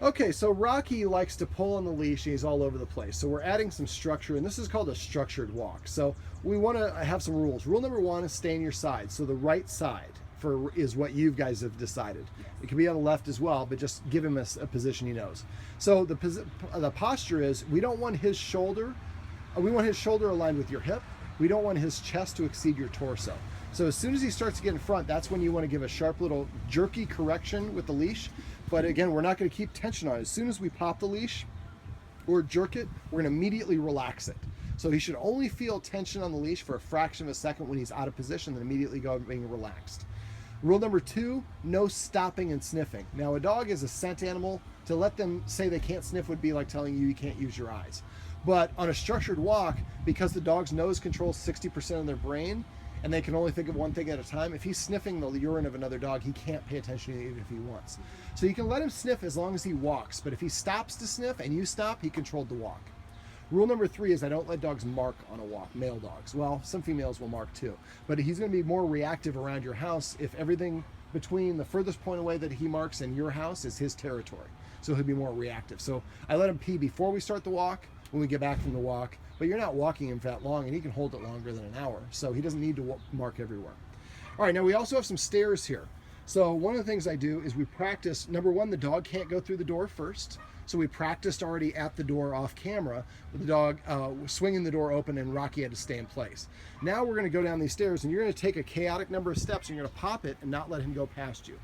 Okay, so Rocky likes to pull on the leash and he's all over the place. So we're adding some structure, and this is called a structured walk. So we want to have some rules. Rule number one is stay on your side. So the right side is what you guys have decided. It can be on the left as well, but just give him a position he knows. So the posture is we don't want his shoulder, we want his shoulder aligned with your hip. We don't want his chest to exceed your torso. So as soon as he starts to get in front, that's when you want to give a sharp little jerky correction with the leash. But again, we're not going to keep tension on it. As soon as we pop the leash or jerk it, we're going to immediately relax it. So he should only feel tension on the leash for a fraction of a second when he's out of position, then immediately go being relaxed. Rule number two, no stopping and sniffing. Now, a dog is a scent animal. To let them say they can't sniff would be like telling you can't use your eyes. But on a structured walk, because the dog's nose controls 60% of their brain, and they can only think of one thing at a time, if he's sniffing the urine of another dog, he can't pay attention to it even if he wants. So you can let him sniff as long as he walks, but if he stops to sniff and you stop, he controlled the walk. Rule number three is I don't let dogs mark on a walk, male dogs. Well, some females will mark too, but he's going to be more reactive around your house if everything between the furthest point away that he marks and your house is his territory. So he'll be more reactive. So I let him pee before we start the walk, when we get back from the walk, but you're not walking him that long, and he can hold it longer than an hour, so he doesn't need to mark everywhere. All right, now we also have some stairs here. So one of the things I do is we practice. Number one, the dog can't go through the door first, so we practiced already at the door off camera with the dog swinging the door open, and Rocky had to stay in place. Now we're going to go down these stairs, and you're going to take a chaotic number of steps, and you're going to pop it and not let him go past you.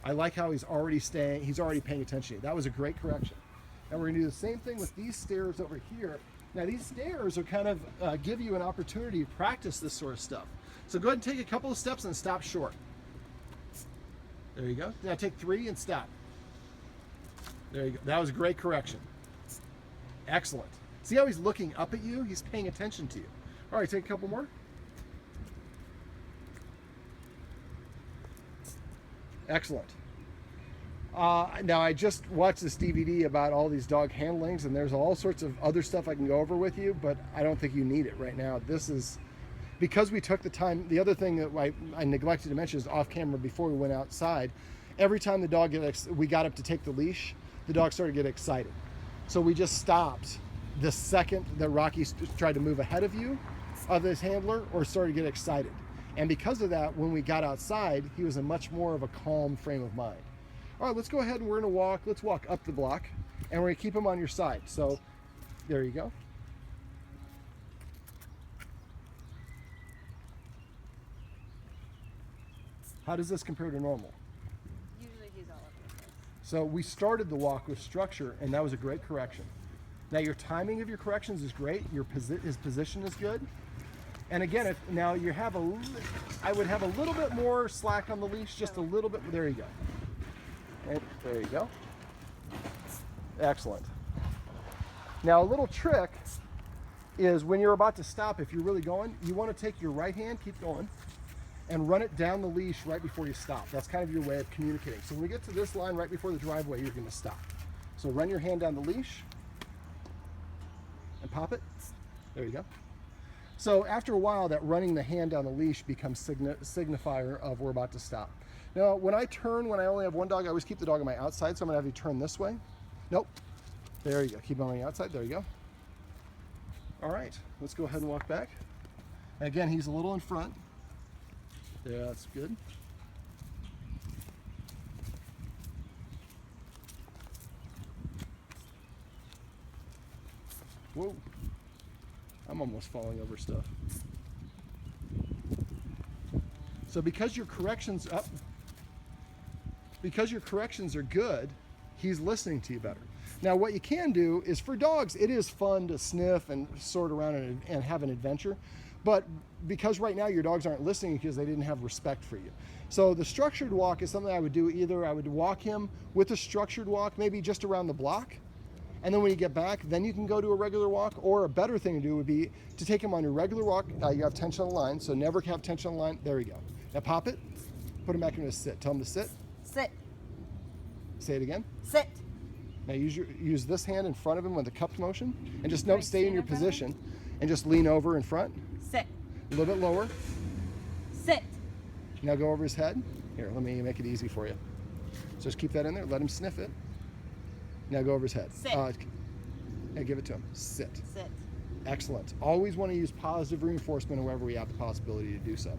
I like how he's already paying attention to you. That was a great correction. And we're going to do the same thing with these stairs over here. Now these stairs will kind of give you an opportunity to practice this sort of stuff. So go ahead and take a couple of steps and stop short. There you go. Now take 3 and stop. There you go. That was a great correction. Excellent. See how he's looking up at you? He's paying attention to you. All right, take a couple more. Excellent. Now I just watched this DVD about all these dog handlings, and there's all sorts of other stuff I can go over with you, but I don't think you need it right now. This is because we took the time. The other thing that I neglected to mention is off camera before we went outside. Every time the dog we got up to take the leash, the dog started to get excited. So we just stopped the second that Rocky tried to move ahead of you, of this handler, or started to get excited. And because of that, when we got outside, he was in much more of a calm frame of mind. All right, let's go ahead and we're going to walk. Let's walk up the block, and we're going to keep him on your side. So there you go. How does this compare to normal? Usually he's all over the place. So we started the walk with structure, and that was a great correction. Now your timing of your corrections is great. His position is good. And again, now you have I would have a little bit more slack on the leash, just a little bit. There you go. Right, there you go. Excellent. Now a little trick is when you're about to stop, if you're really going, you want to take your right hand, keep going, and run it down the leash right before you stop. That's kind of your way of communicating. So when we get to this line right before the driveway, you're going to stop. So run your hand down the leash and pop it. There you go. So after a while, that running the hand down the leash becomes signifier of we're about to stop. Now, when I only have one dog, I always keep the dog on my outside, so I'm gonna have you turn this way. Nope. There you go. Keep him on the outside. There you go. All right, let's go ahead and walk back. And again, he's a little in front. Yeah, that's good. Whoa. I'm almost falling over stuff. So because your corrections are good, he's listening to you better. Now what you can do is, for dogs, it is fun to sniff and sort around and have an adventure. But because right now your dogs aren't listening because they didn't have respect for you. So the structured walk is something I would do. Either I would walk him with a structured walk, maybe just around the block. And then when you get back, then you can go to a regular walk. Or a better thing to do would be to take him on your regular walk. You have tension on the line, so never have tension on the line. There we go. Now pop it, put him back into a sit. Tell him to sit. Sit. Say it again. Sit. Now use this hand in front of him with a cupped motion, and just Right, stay in your position, and just lean over in front. Sit. A little bit lower. Sit. Now go over his head. Here, let me make it easy for you. So just keep that in there, let him sniff it. Now go over his head. Sit. Now give it to him. Sit. Sit. Excellent. Always want to use positive reinforcement wherever we have the possibility to do so.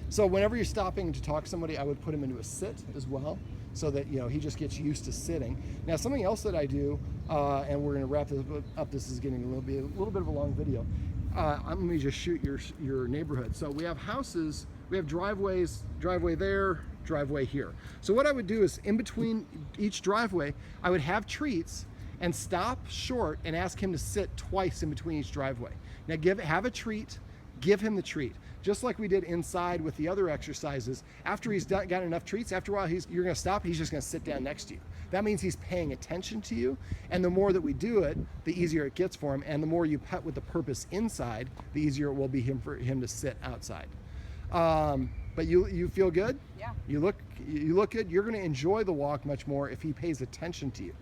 So whenever you're stopping to talk to somebody, I would put him into a sit as well, so that he just gets used to sitting. Now something else that I do, and we're going to wrap this up. This is getting a little bit of a long video. Let me just shoot your neighborhood. So we have houses, we have driveways, driveway there, driveway here. So what I would do is in between each driveway, I would have treats and stop short and ask him to sit twice in between each driveway. Now have a treat, give him the treat. Just like we did inside with the other exercises, after he's got enough treats, after a while you're gonna stop, he's just gonna sit down next to you. That means he's paying attention to you, and the more that we do it, the easier it gets for him, and the more you pet with the purpose inside, the easier it will be for him to sit outside. But you feel good? Yeah. You look good. You're gonna enjoy the walk much more if he pays attention to you.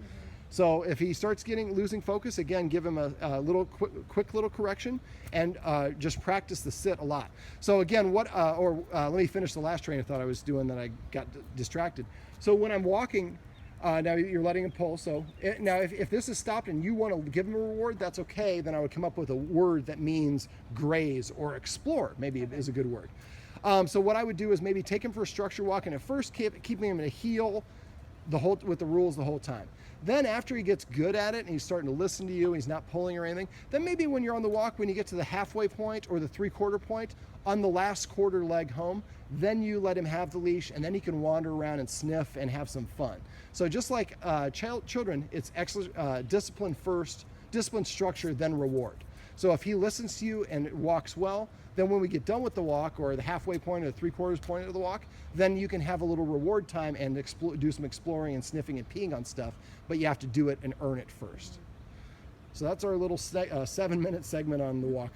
So if he starts losing focus, again, give him a little quick little correction, and just practice the sit a lot. So again, let me finish the last train of thought I was doing that I got distracted. So when I'm walking, now you're letting him pull. So now if this is stopped and you want to give him a reward, that's okay. Then I would come up with a word that means graze or explore, maybe is a good word. So what I would do is maybe take him for a structure walk, and at first keeping him in a heel with the rules the whole time. Then after he gets good at it and he's starting to listen to you, and he's not pulling or anything, then maybe when you're on the walk, when you get to the halfway point or the 3/4 point on the last quarter leg home, then you let him have the leash, and then he can wander around and sniff and have some fun. So just like children, it's discipline first, discipline, structure, then reward. So if he listens to you and walks well, then when we get done with the walk, or the halfway point or the 3/4 point of the walk, then you can have a little reward time and do some exploring and sniffing and peeing on stuff, but you have to do it and earn it first. So that's our little 7-minute segment on the walk.